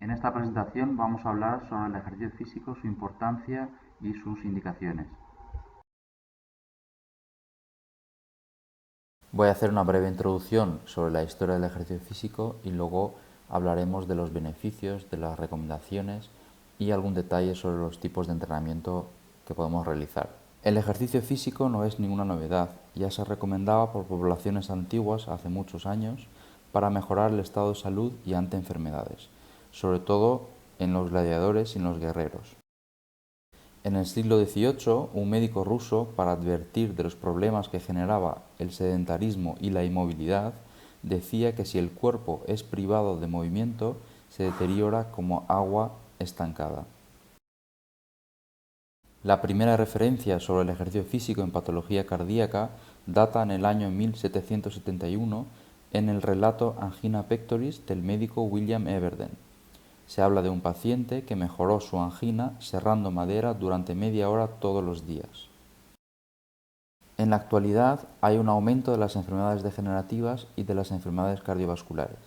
En esta presentación vamos a hablar sobre el ejercicio físico, su importancia y sus indicaciones. Voy a hacer una breve introducción sobre la historia del ejercicio físico y luego hablaremos de los beneficios, de las recomendaciones y algún detalle sobre los tipos de entrenamiento que podemos realizar. El ejercicio físico no es ninguna novedad, ya se recomendaba por poblaciones antiguas hace muchos años para mejorar el estado de salud y ante enfermedades, sobre todo en los gladiadores y en los guerreros. En el siglo XVIII, un médico ruso, para advertir de los problemas que generaba el sedentarismo y la inmovilidad, decía que si el cuerpo es privado de movimiento, se deteriora como agua estancada. La primera referencia sobre el ejercicio físico en patología cardíaca data en el año 1771 en el relato Angina Pectoris del médico William Everden. Se habla de un paciente que mejoró su angina serrando madera durante media hora todos los días. En la actualidad hay un aumento de las enfermedades degenerativas y de las enfermedades cardiovasculares.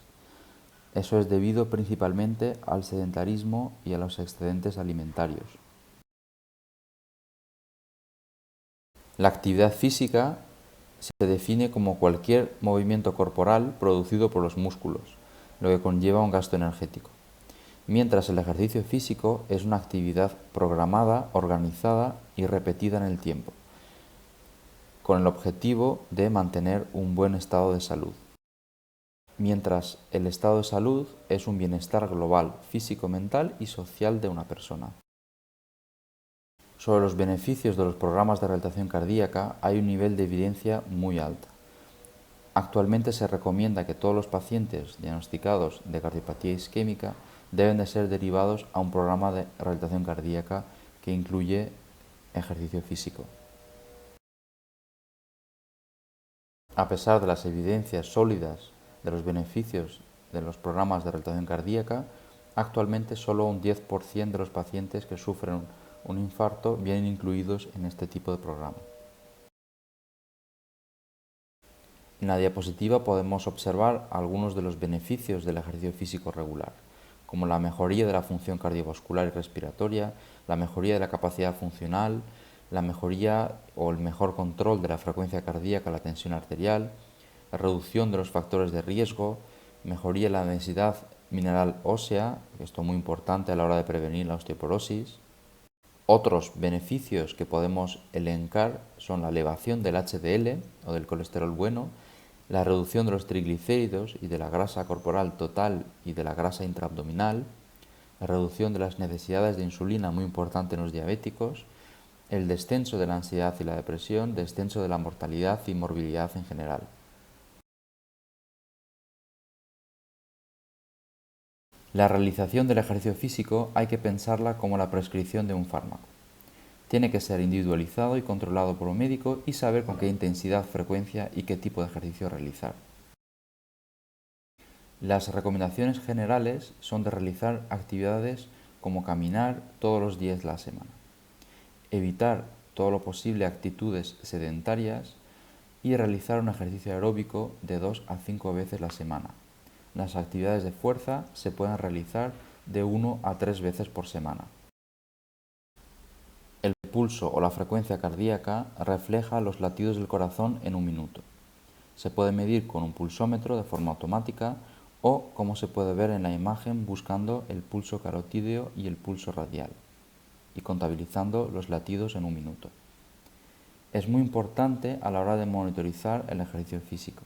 Eso es debido principalmente al sedentarismo y a los excedentes alimentarios. La actividad física se define como cualquier movimiento corporal producido por los músculos, lo que conlleva un gasto energético. Mientras el ejercicio físico es una actividad programada, organizada y repetida en el tiempo, con el objetivo de mantener un buen estado de salud. Mientras el estado de salud es un bienestar global, físico, mental y social de una persona. Sobre los beneficios de los programas de rehabilitación cardíaca hay un nivel de evidencia muy alto. Actualmente se recomienda que todos los pacientes diagnosticados de cardiopatía isquémica deben de ser derivados a un programa de rehabilitación cardíaca que incluye ejercicio físico. A pesar de las evidencias sólidas de los beneficios de los programas de rehabilitación cardíaca, actualmente solo un 10% de los pacientes que sufren un infarto vienen incluidos en este tipo de programa. En la diapositiva podemos observar algunos de los beneficios del ejercicio físico regular, como la mejoría de la función cardiovascular y respiratoria, la mejoría de la capacidad funcional, la mejoría o el mejor control de la frecuencia cardíaca, la tensión arterial, la reducción de los factores de riesgo, mejoría de la densidad mineral ósea, esto es muy importante a la hora de prevenir la osteoporosis. Otros beneficios que podemos elencar son la elevación del HDL o del colesterol bueno, la reducción de los triglicéridos y de la grasa corporal total y de la grasa intraabdominal, la reducción de las necesidades de insulina, muy importante en los diabéticos, el descenso de la ansiedad y la depresión, descenso de la mortalidad y morbilidad en general. La realización del ejercicio físico hay que pensarla como la prescripción de un fármaco. Tiene que ser individualizado y controlado por un médico y saber con qué intensidad, frecuencia y qué tipo de ejercicio realizar. Las recomendaciones generales son de realizar actividades como caminar todos los días de la semana, evitar todo lo posible actitudes sedentarias y realizar un ejercicio aeróbico de 2 a 5 veces la semana. Las actividades de fuerza se pueden realizar de 1 a 3 veces por semana. El pulso o la frecuencia cardíaca refleja los latidos del corazón en un minuto. Se puede medir con un pulsómetro de forma automática o, como se puede ver en la imagen, buscando el pulso carotídeo y el pulso radial y contabilizando los latidos en un minuto. Es muy importante a la hora de monitorizar el ejercicio físico.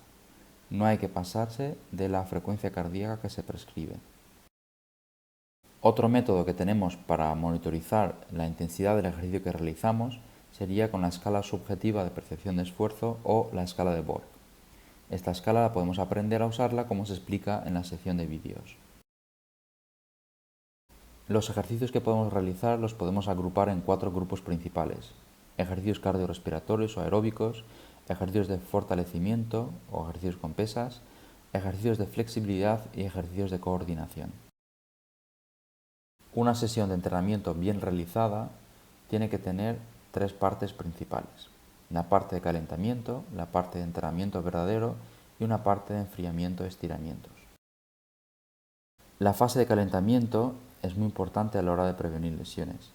No hay que pasarse de la frecuencia cardíaca que se prescribe. Otro método que tenemos para monitorizar la intensidad del ejercicio que realizamos sería con la escala subjetiva de percepción de esfuerzo o la escala de Borg. Esta escala la podemos aprender a usarla como se explica en la sección de vídeos. Los ejercicios que podemos realizar los podemos agrupar en 4 grupos principales: ejercicios cardiorrespiratorios o aeróbicos, ejercicios de fortalecimiento o ejercicios con pesas, ejercicios de flexibilidad y ejercicios de coordinación. Una sesión de entrenamiento bien realizada tiene que tener 3 partes principales: la parte de calentamiento, la parte de entrenamiento verdadero y una parte de enfriamiento y estiramientos. La fase de calentamiento es muy importante a la hora de prevenir lesiones.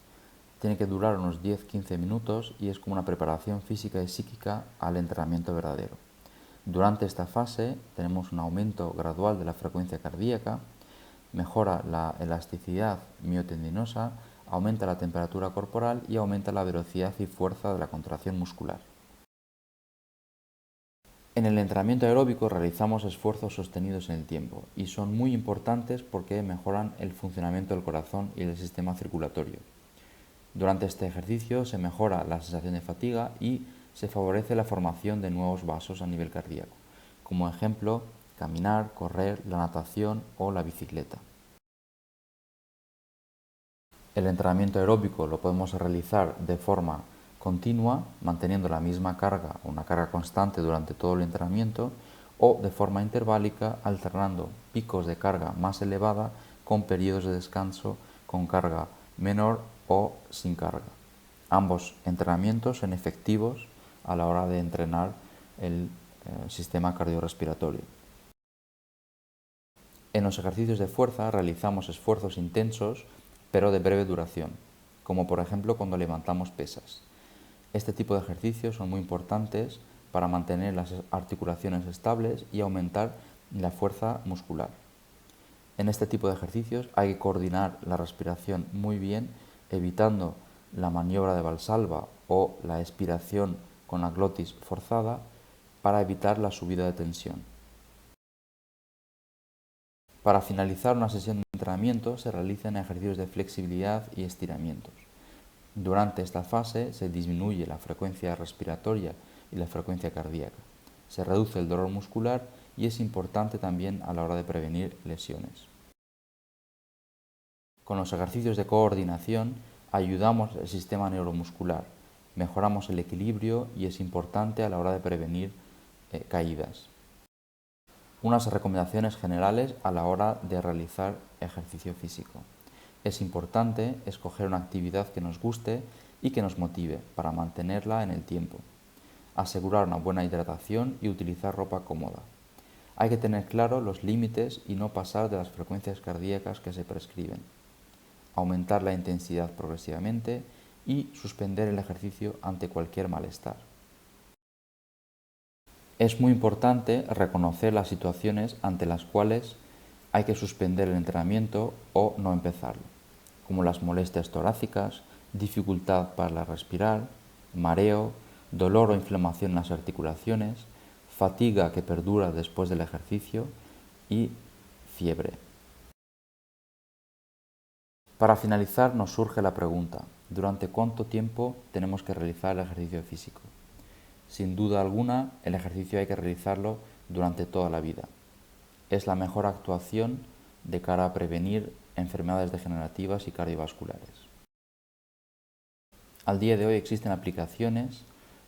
Tiene que durar unos 10-15 minutos y es como una preparación física y psíquica al entrenamiento verdadero. Durante esta fase tenemos un aumento gradual de la frecuencia cardíaca, mejora la elasticidad miotendinosa, aumenta la temperatura corporal y aumenta la velocidad y fuerza de la contracción muscular. En el entrenamiento aeróbico realizamos esfuerzos sostenidos en el tiempo y son muy importantes porque mejoran el funcionamiento del corazón y del sistema circulatorio. Durante este ejercicio se mejora la sensación de fatiga y se favorece la formación de nuevos vasos a nivel cardíaco, como ejemplo, caminar, correr, la natación o la bicicleta. El entrenamiento aeróbico lo podemos realizar de forma continua, manteniendo la misma carga o una carga constante durante todo el entrenamiento, o de forma interválica, alternando picos de carga más elevada con periodos de descanso con carga menor o sin carga. Ambos entrenamientos son efectivos a la hora de entrenar el sistema cardiorrespiratorio. En los ejercicios de fuerza realizamos esfuerzos intensos pero de breve duración, como por ejemplo cuando levantamos pesas. Este tipo de ejercicios son muy importantes para mantener las articulaciones estables y aumentar la fuerza muscular. En este tipo de ejercicios hay que coordinar la respiración muy bien, evitando la maniobra de Valsalva o la expiración con la glotis forzada para evitar la subida de tensión. Para finalizar una sesión de entrenamiento se realizan ejercicios de flexibilidad y estiramientos. Durante esta fase se disminuye la frecuencia respiratoria y la frecuencia cardíaca. Se reduce el dolor muscular y es importante también a la hora de prevenir lesiones. Con los ejercicios de coordinación ayudamos al sistema neuromuscular, mejoramos el equilibrio y es importante a la hora de prevenir caídas. Unas recomendaciones generales a la hora de realizar ejercicio físico. Es importante escoger una actividad que nos guste y que nos motive para mantenerla en el tiempo. Asegurar una buena hidratación y utilizar ropa cómoda. Hay que tener claro los límites y no pasar de las frecuencias cardíacas que se prescriben. Aumentar la intensidad progresivamente y suspender el ejercicio ante cualquier malestar. Es muy importante reconocer las situaciones ante las cuales hay que suspender el entrenamiento o no empezarlo, como las molestias torácicas, dificultad para respirar, mareo, dolor o inflamación en las articulaciones, fatiga que perdura después del ejercicio y fiebre. Para finalizar nos surge la pregunta, ¿durante cuánto tiempo tenemos que realizar el ejercicio físico? Sin duda alguna, el ejercicio hay que realizarlo durante toda la vida. Es la mejor actuación de cara a prevenir enfermedades degenerativas y cardiovasculares. Al día de hoy existen aplicaciones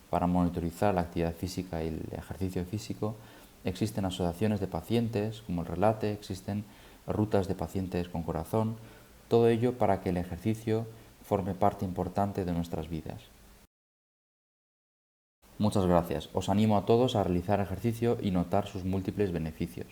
para monitorizar la actividad física y el ejercicio físico. Existen asociaciones de pacientes como el Relate, existen rutas de pacientes con corazón, todo ello para que el ejercicio forme parte importante de nuestras vidas. Muchas gracias. Os animo a todos a realizar ejercicio y notar sus múltiples beneficios.